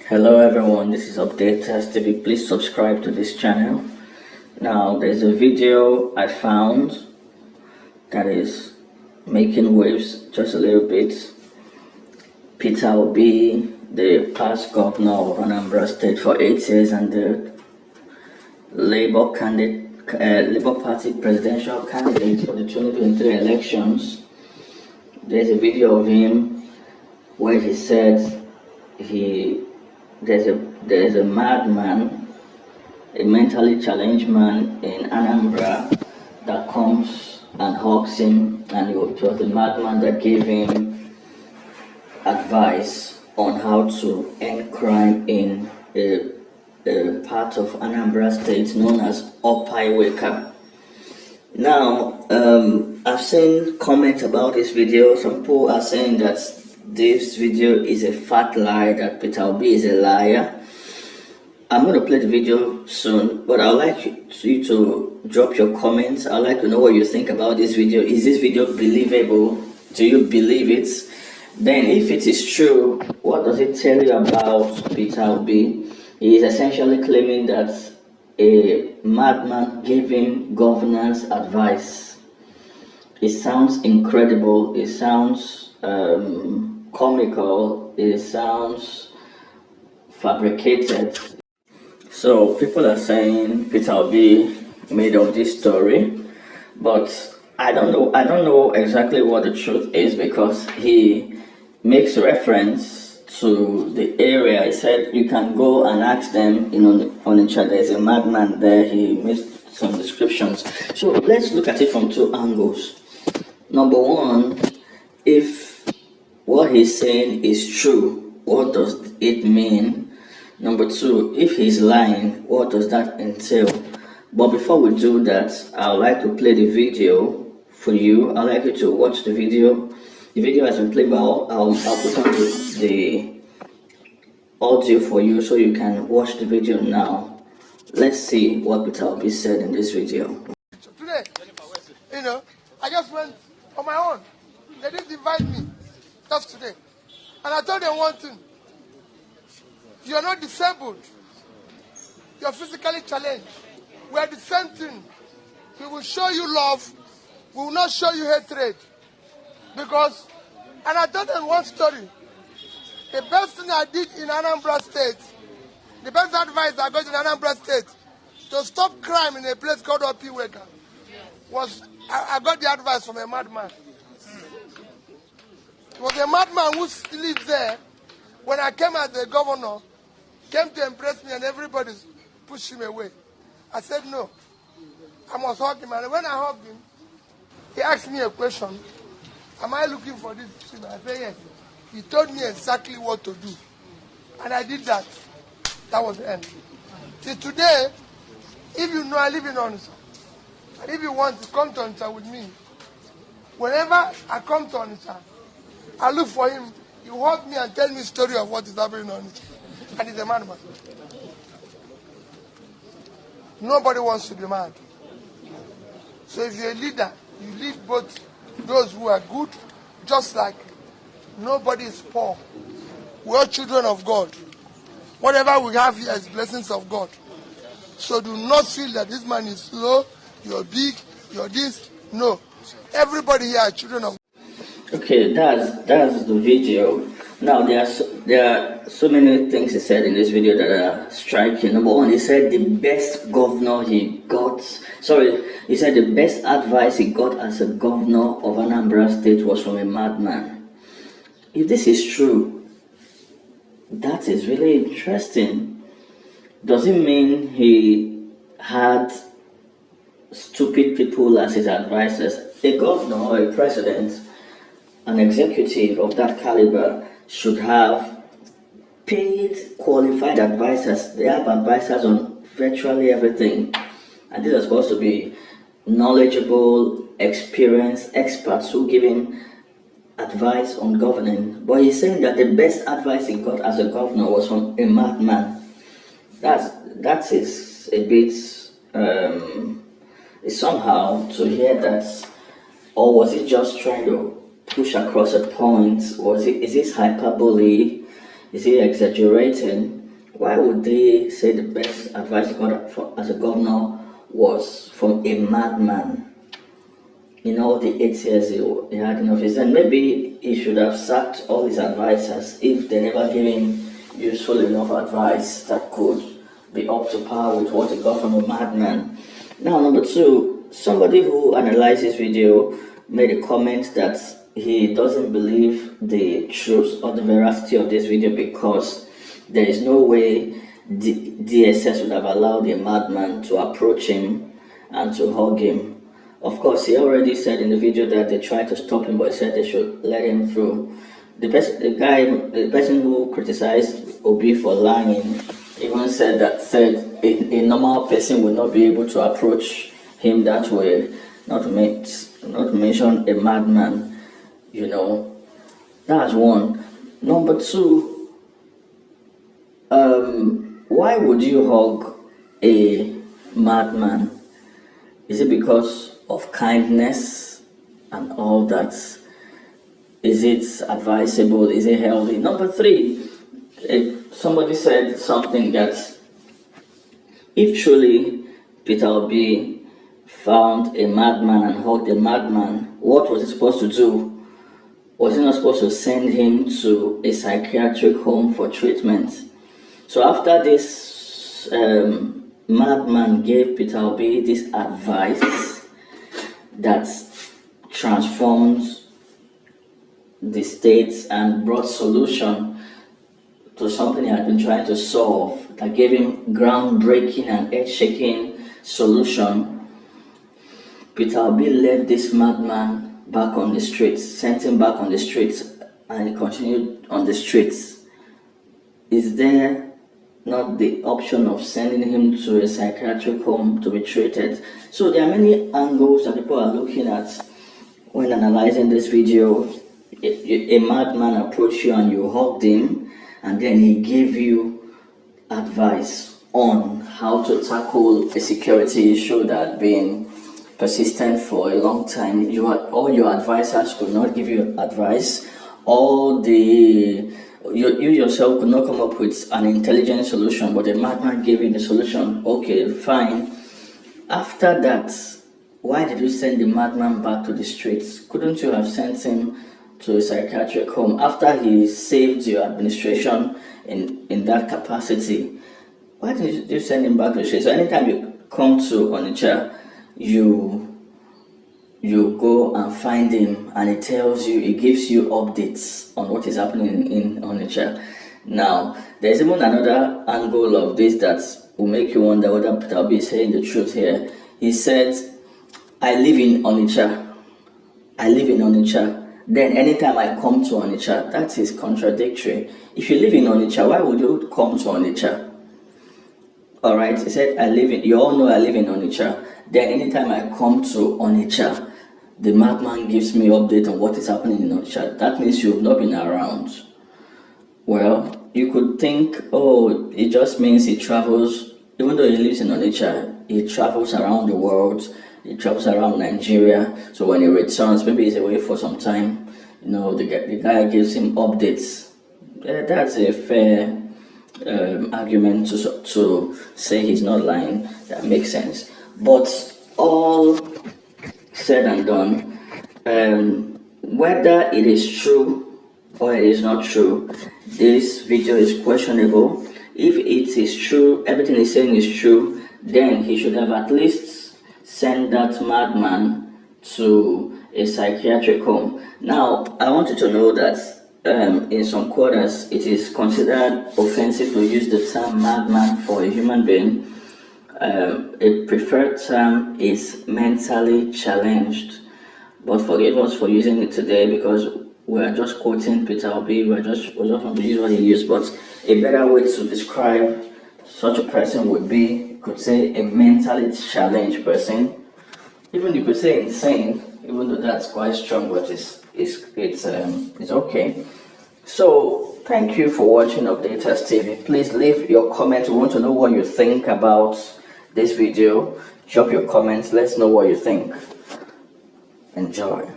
Hello everyone, this is Update Test TV. Please subscribe to this channel. Now there's a video I found that is making waves just a little bit. Peter Obi, the past governor of Anambra State for 8 years and the Labour Party presidential candidate for the 2023 elections. There's a video of him where he said there's a madman, a mentally challenged man in Anambra that comes and hugs him, and it was the madman that gave him advice on how to end crime in a part of Anambra State known as Opaiweka. Now, I've seen comments about this video. Some people are saying that this video is a fat lie, that Peter Obi is a liar. I'm going to play the video soon, but I'd like you to drop your comments. I'd like to know what you think about this video. Is this video believable? Do you believe it? Then if it is true, what does it tell you about Peter Obi? He is essentially claiming that a madman gave him governance advice. It sounds incredible. It sounds comical. It sounds fabricated. So people are saying Peter Obi made up this story, but I don't know exactly what the truth is, because he makes reference to the area. He said you can go and ask them on the chat. There's a madman there. He made some descriptions. So let's look at it from two angles. Number one, if what he's saying is true, what does it mean? Number two, if he's lying, what does that entail? But before we do that, I would like to play the video for you. I'd like you to watch the video. The video has been played, but I'll put on the audio for you so you can watch the video now. Let's see what Peter Obi said in this video. Today, I just went on my own. They didn't invite me just today. And I told them one thing. You're not disabled. You're physically challenged. We are the same thing. We will show you love. We will not show you hatred. And I told them one story. The best thing I did in Anambra State, the best advice I got in Anambra State to stop crime in a place called Opaiweka was I got the advice from a madman. It was a madman who lives there. When I came as the governor, came to impress me and everybody pushed him away. I said no. I must hug him. And when I hugged him, he asked me a question. Am I looking for this thing? I said yes. He told me exactly what to do. And I did that. That was the end. See, today, if you know I live in Onitsha, and if you want to come to Onitsha with me, whenever I come to Onitsha, I look for him. He hug me and tell me a story of what is happening on Onitsha. And he's a madman. Nobody wants to be mad. So if you're a leader, you lead both those who are good, just like nobody is poor. We're all children of God. Whatever we have here is blessings of God. So do not feel that this man is low, you're big, you're this. No. Everybody here are children of God. Okay, that's the video. Now there are so many things he said in this video that are striking. Number one, he said the best governor he got. He said the best advice he got as a governor of Anambra State was from a madman. If this is true, that is really interesting. Does it mean he had stupid people as his advisors? A governor or a president, an executive of that caliber, should have paid qualified advisors. They have advisors on virtually everything, and these are supposed to be knowledgeable, experienced experts who give him advice on governing. But he's saying that the best advice he got as a governor was from a madman. That is a bit somehow to hear that. Or was he just trying to push across a point? Is this hyperbole? Is he exaggerating? Why would they say the best advice he got as a governor was from a madman? In all the 8 years he had in office, and maybe he should have sacked all his advisors if they never gave him useful enough advice that could be up to par with what he got from a madman. Now, number two, somebody who analyzed this video made a comment that he doesn't believe the truth or the veracity of this video because there is no way DSS would have allowed a madman to approach him and to hug him. Of course, he already said in the video that they tried to stop him, but he said they should let him through. The person who criticized Obi for lying, even said a normal person would not be able to approach him that way, not to mention a madman. That's one. Number two, why would you hug a madman? Is it because of kindness and all that? Is it advisable? Is it healthy? Number three, somebody said something that if truly Peter Obi found a madman and hugged a madman, what was he supposed to do? Was he not supposed to send him to a psychiatric home for treatment? So after this madman gave Peter Obi this advice that transformed the state and brought solution to something he had been trying to solve, that gave him groundbreaking and earth-shaking solution, Peter Obi left this madman back on the streets, sent him back on the streets, and he continued on the streets. Is there not the option of sending him to a psychiatric home to be treated? So there are many angles that people are looking at when analyzing this video. A madman approached you and you hugged him, and then he gave you advice on how to tackle a security issue that had been persistent for a long time. All your advisors could not give you advice. You yourself could not come up with an intelligent solution, but the madman gave you the solution. Okay, fine. After that, why did you send the madman back to the streets? Couldn't you have sent him to a psychiatric home after he saved your administration in that capacity? Why didn't you send him back to the streets? So anytime you come to Onitsha, you go and find him, and it gives you updates on what is happening in Onitsha. Now, there's even another angle of this that will make you wonder whether Peter Obi is saying the truth here. He said, I live in Onitsha. Then anytime I come to Onitsha, that is contradictory. If you live in Onitsha, why would you come to Onitsha? Alright, he said, you all know I live in Onitsha. Then anytime I come to Onitsha, the madman gives me update on what is happening in Onitsha. That means you've not been around. Well, you could think, it just means he travels, even though he lives in Onitsha, he travels around the world. He travels around Nigeria, so when he returns, maybe he's away for some time, the guy gives him updates. That's a fair argument to say he's not lying. That makes sense. But all said and done, whether it is true or it is not true, this video is questionable. If it is true, everything he's saying is true, then he should have at least send that madman to a psychiatric home. Now, I want you to know that in some quarters, it is considered offensive to use the term madman for a human being. A preferred term is mentally challenged. But forgive us for using it today because we are just quoting Peter Obi. We're just going to use what he used. But a better way to describe such a person would be, you could say, a mentally challenged person. Even you could say insane, even though that's quite strong, but it's okay. So thank you for watching Updaters TV. Please leave your comments. We want to know what you think about this video. Drop your comments. Let's know what you think. Enjoy.